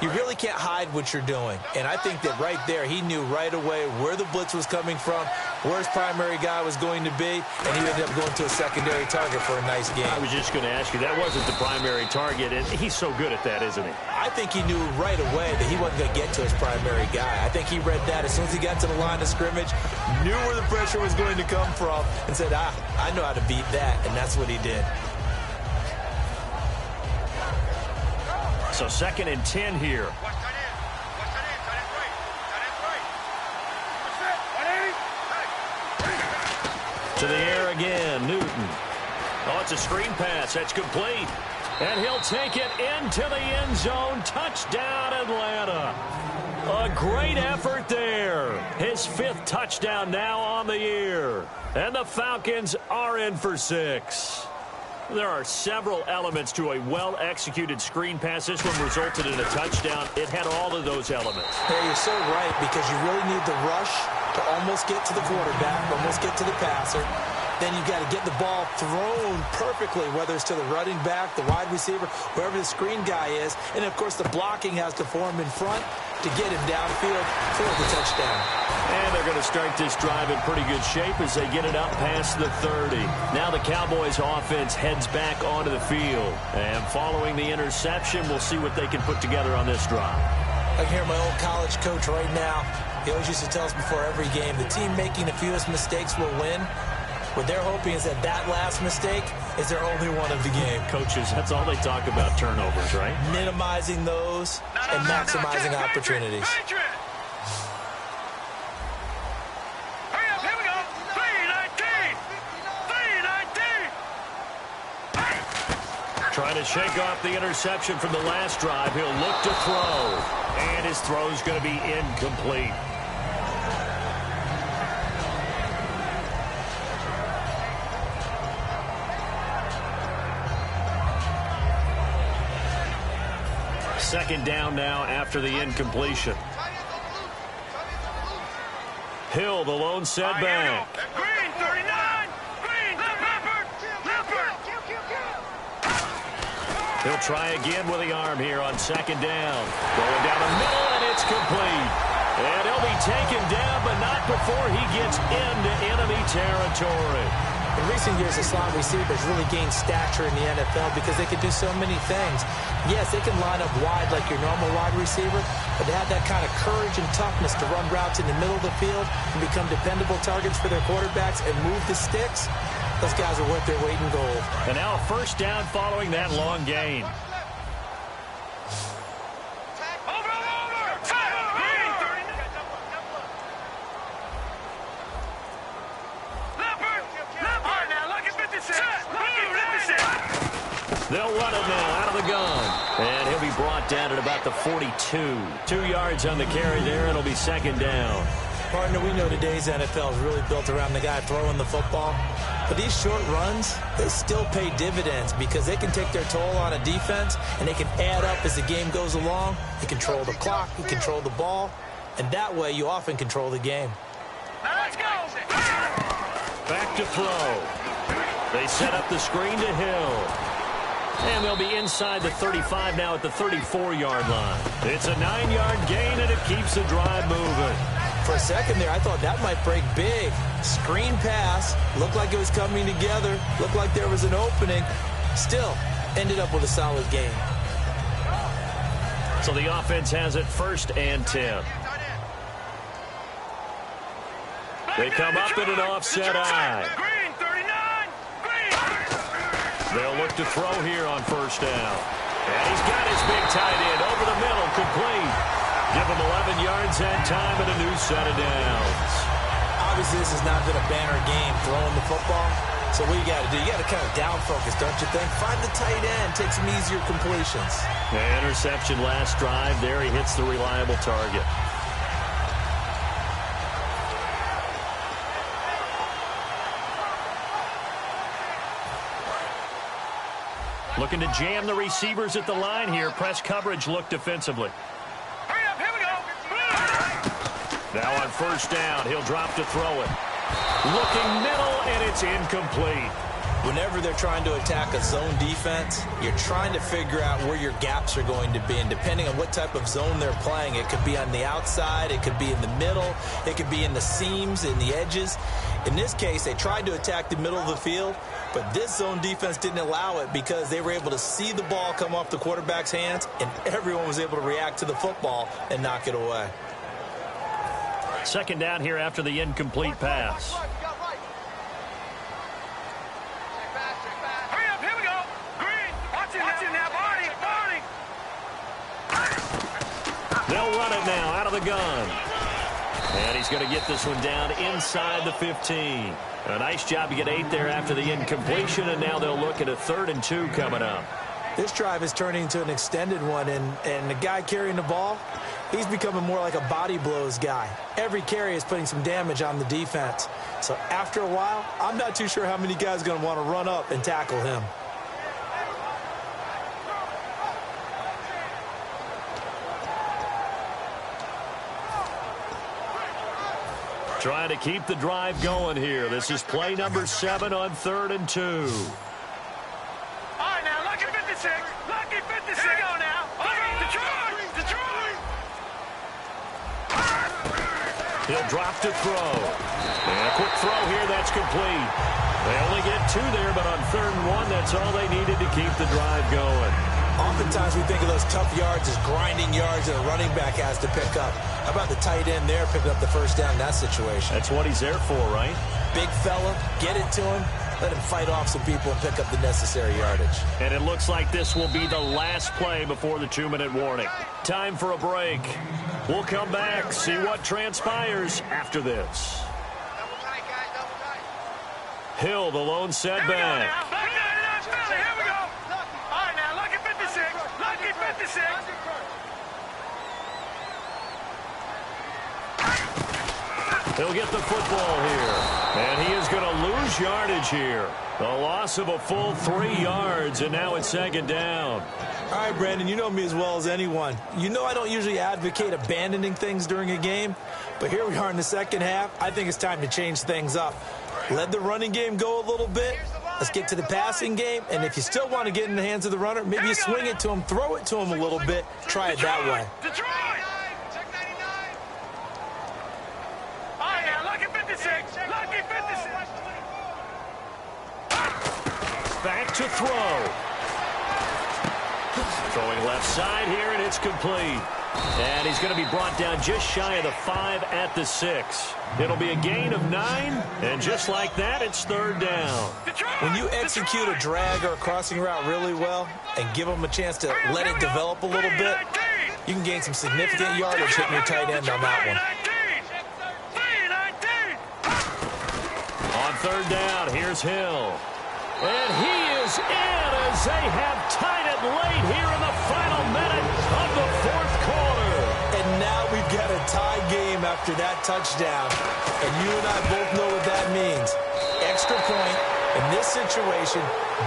you really can't hide what you're doing. And I think that right there, he knew right away where the blitz was coming from, where his primary guy was going to be, and he ended up going to a secondary target for a nice game. I was just going to ask you, that wasn't the primary target, and he's so good at that, isn't he? I think he knew right away that he wasn't going to get to his primary guy. I think he read that as soon as he got to the line of scrimmage, knew where the pressure was going to come from, and said, I know how to beat that, and that's what he did. So 2nd and 10 here. To the air again, Newton. Oh, it's a screen pass. That's complete. And he'll take it into the end zone. Touchdown, Atlanta. A great effort there. His 5th touchdown now on the year. And the Falcons are in for 6. There are several elements to a well-executed screen pass. This one resulted in a touchdown. It had all of those elements. Yeah, you're so right, because you really need the rush to almost get to the quarterback, almost get to the passer. Then you've got to get the ball thrown perfectly, whether it's to the running back, the wide receiver, wherever the screen guy is. And, of course, the blocking has to form in front to get him downfield for the touchdown. And they're going to start this drive in pretty good shape as they get it up past the 30. Now the Cowboys offense heads back onto the field. And following the interception, we'll see what they can put together on this drive. I can hear my old college coach right now. He always used to tell us before every game, the team making the fewest mistakes will win. What they're hoping is that that last mistake is their only one of the game. Coaches, that's all they talk about, turnovers, right? Minimizing those and maximizing opportunities. Hurry up, here we go. 3-19. Trying to shake off the interception from the last drive. He'll look to throw. And his throw's going to be incomplete. Second down now after the incompletion. Hill, the lone setback. Green, 39. Green, Leopard. He'll try again with the arm here on 2nd down. Going down the middle, and it's complete. And he'll be taken down, but not before he gets into enemy territory. In recent years, the slot receivers really gained stature in the NFL because they can do so many things. Yes, they can line up wide like your normal wide receiver, but to have that kind of courage and toughness to run routes in the middle of the field and become dependable targets for their quarterbacks and move the sticks, those guys are worth their weight in gold. And now a first down following that long gain. They'll run it now out of the gun. And he'll be brought down at about the 42. 2 yards on the carry there, and it'll be 2nd down. Partner, we know today's NFL is really built around the guy throwing the football. But these short runs, they still pay dividends because they can take their toll on a defense, and they can add up as the game goes along. They control the clock, you control the ball, and that way you often control the game. Now let's go. Back to throw. They set up the screen to Hill. And they'll be inside the 35 now at the 34-yard line. It's a 9-yard gain, and it keeps the drive moving. For a second there, I thought that might break big. Screen pass, looked like it was coming together, looked like there was an opening. Still, ended up with a solid game. So the offense has it 1st and 10. They come up in an offset eye. Green, 39. Green. They'll look to throw here on 1st down. And he's got his big tight end over the middle, complete. Give him 11 yards that time and a new set of downs. Obviously, this has not been a banner game throwing the football. So what you got to do, you got to kind of down focus, don't you think? Find the tight end, take some easier completions. Interception last drive. There he hits the reliable target. Looking to jam the receivers at the line here. Press coverage look defensively. Hurry up, here we go. Now on 1st down, he'll drop to throw it. Looking middle, and it's incomplete. Whenever they're trying to attack a zone defense, you're trying to figure out where your gaps are going to be. And depending on what type of zone they're playing, it could be on the outside, it could be in the middle, it could be in the seams, in the edges. In this case, they tried to attack the middle of the field, but this zone defense didn't allow it because they were able to see the ball come off the quarterback's hands, and everyone was able to react to the football and knock it away. 2nd down here after the incomplete pass. Hurry up, here we go. Green, watch it now, Barney. They'll run it now out of the gun. And he's going to get this one down inside the 15. A nice job to get 8 there after the incompletion, and now they'll look at a 3rd and 2 coming up. This drive is turning into an extended one, and the guy carrying the ball, he's becoming more like a body blows guy. Every carry is putting some damage on the defense. So after a while, I'm not too sure how many guys are going to want to run up and tackle him. Trying to keep the drive going here. This is play number 7 on 3rd and 2. All right, now, lucky 56. Lucky 56. Here we go now. Detroit. He'll drop to throw. And a quick throw here. That's complete. They only get 2 there, but on 3rd and 1, that's all they needed to keep the drive going. Oftentimes we think of those tough yards as grinding yards that a running back has to pick up. How about the tight end there picking up the 1st down in that situation? That's what he's there for, right? Big fella, get it to him, let him fight off some people and pick up the necessary yardage. And it looks like this will be the last play before the 2-minute warning. Time for a break. We'll come back, see what transpires after this. Hill, the lone setback. Here we go. All right, now, lucky 56. Lucky 56. He'll get the football here. And he is going to lose yardage here. A loss of a full 3 yards, and now it's 2nd down. All right, Brandon, you know me as well as anyone. You know I don't usually advocate abandoning things during a game, but here we are in the 2nd half. I think it's time to change things up. Let the running game go a little bit. Let's get to the passing game, and if you still want to get in the hands of the runner, maybe you swing it to him, throw it to him a little bit, try it that way. Detroit. All right, now, lucky 56. Lucky 56. Back to throw. Throwing left side here, and it's complete. And he's going to be brought down just shy of the 5 at the 6. It'll be a gain of 9, and just like that, it's 3rd down. When you execute a drag or a crossing route really well and give them a chance to let it develop a little bit, you can gain some significant yardage hitting your tight end on that one. On 3rd down, here's Hill. And he is in as they have tied it late here in the final minute of the 4th quarter. And now we've got a tie game after that touchdown. And you and I both know what that means. Extra point. In this situation,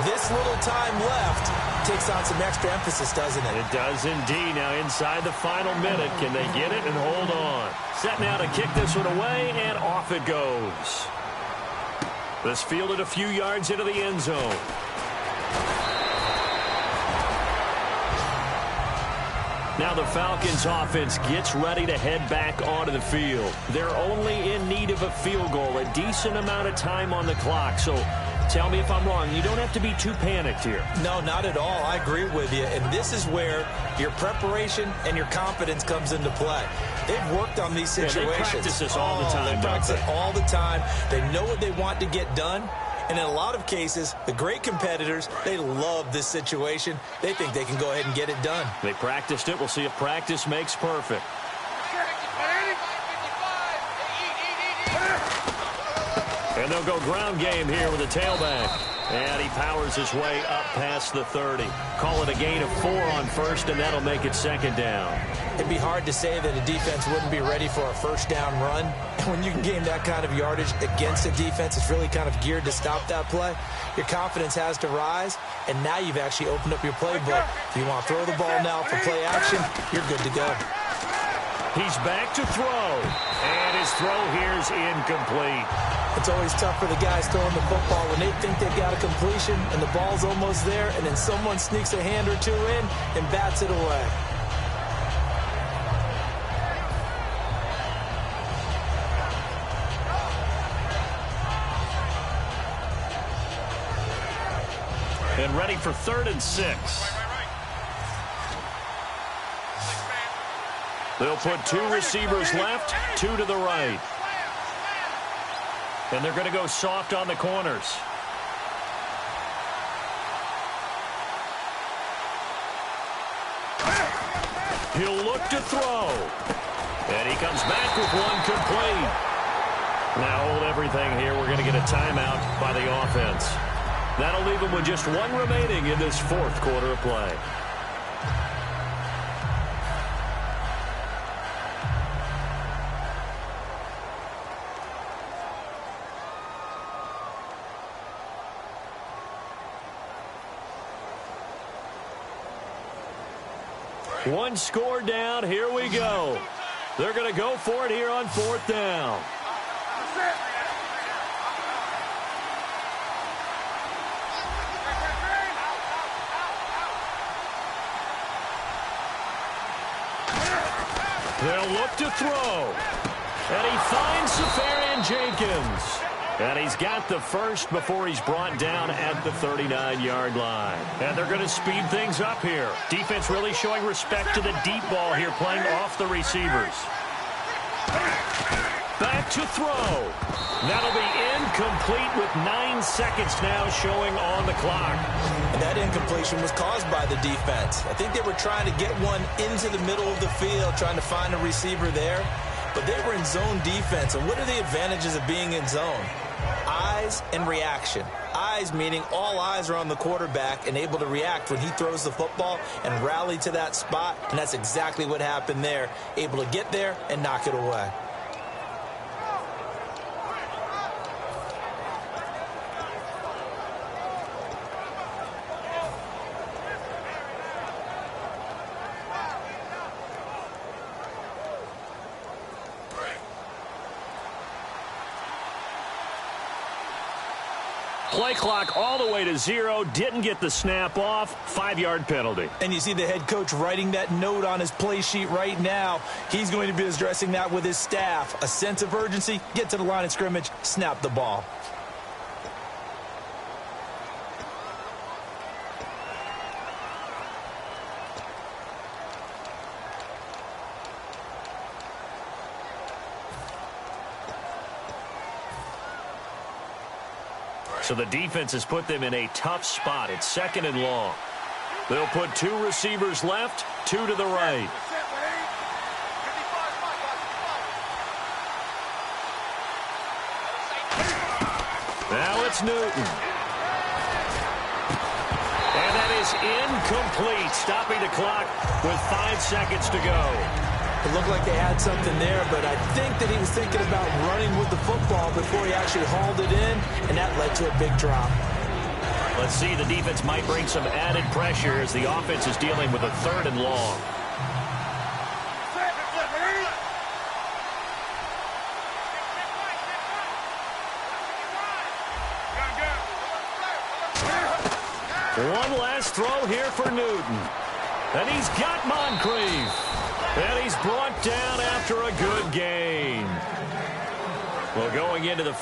this little time left takes on some extra emphasis, doesn't it? It does indeed. Now inside the final minute, can they get it and hold on? Set now to kick this one away, and off it goes. This fielded a few yards into the end zone. Now the Falcons offense gets ready to head back onto the field. They're only in need of a field goal, a decent amount of time on the clock. So tell me if I'm wrong. You don't have to be too panicked here. No, not at all. I agree with you. And this is where your preparation and your confidence comes into play. They've worked on these situations. Yeah, they practice this all the time. They practice it all the time. They know what they want to get done. And in a lot of cases, the great competitors, they love this situation. They think they can go ahead and get it done. They practiced it. We'll see if practice makes perfect. And they'll go ground game here with a tailback. And he powers his way up past the 30. Call it a gain of 4 on first, and that'll make it second down. It'd be hard to say that a defense wouldn't be ready for a first down run. And when you can gain that kind of yardage against a defense, it's really kind of geared to stop that play. Your confidence has to rise, and now you've actually opened up your playbook. If you want to throw the ball now for play action, you're good to go. He's back to throw, and his throw here's incomplete. It's always tough for the guys throwing the football when they think they've got a completion and the ball's almost there, and then someone sneaks a hand or two in and bats it away. And ready for 3rd and 6. They'll put 2 receivers left, 2 to the right. And they're going to go soft on the corners. He'll look to throw. And he comes back with one complete. Now hold everything here. We're going to get a timeout by the offense. That'll leave him with just 1 remaining in this 4th quarter of play. One score down. Here we go. They're going to go for it here on 4th down. They'll look to throw. And he finds Safarian Jenkins. And he's got the first before he's brought down at the 39-yard line. And they're going to speed things up here. Defense really showing respect to the deep ball here, playing off the receivers. Back to throw. That'll be incomplete with 9 seconds now showing on the clock. And that incompletion was caused by the defense. I think they were trying to get one into the middle of the field, trying to find a receiver there. But they were in zone defense. And what are the advantages of being in zone? Eyes and reaction. Eyes meaning all eyes are on the quarterback and able to react when he throws the football and rally to that spot. And that's exactly what happened there. Able to get there and knock it away. Play clock all the way to 0. Didn't get the snap off. 5-yard penalty. And you see the head coach writing that note on his play sheet right now. He's going to be addressing that with his staff. A sense of urgency. Get to the line of scrimmage. Snap the ball. So the defense has put them in a tough spot. It's 2nd and long. They'll put 2 receivers left, 2 to the right. Now it's Newton. And that is incomplete, stopping the clock with 5 seconds to go. It looked like they had something there, but I think that he was thinking about running with the football before he actually hauled it in, and that led to a big drop. Let's see, the defense might bring some added pressure as the offense is dealing with a 3rd and long. One last throw here for Newton. And he's got Moncrief. And he's brought down after a good gain. Well, going into the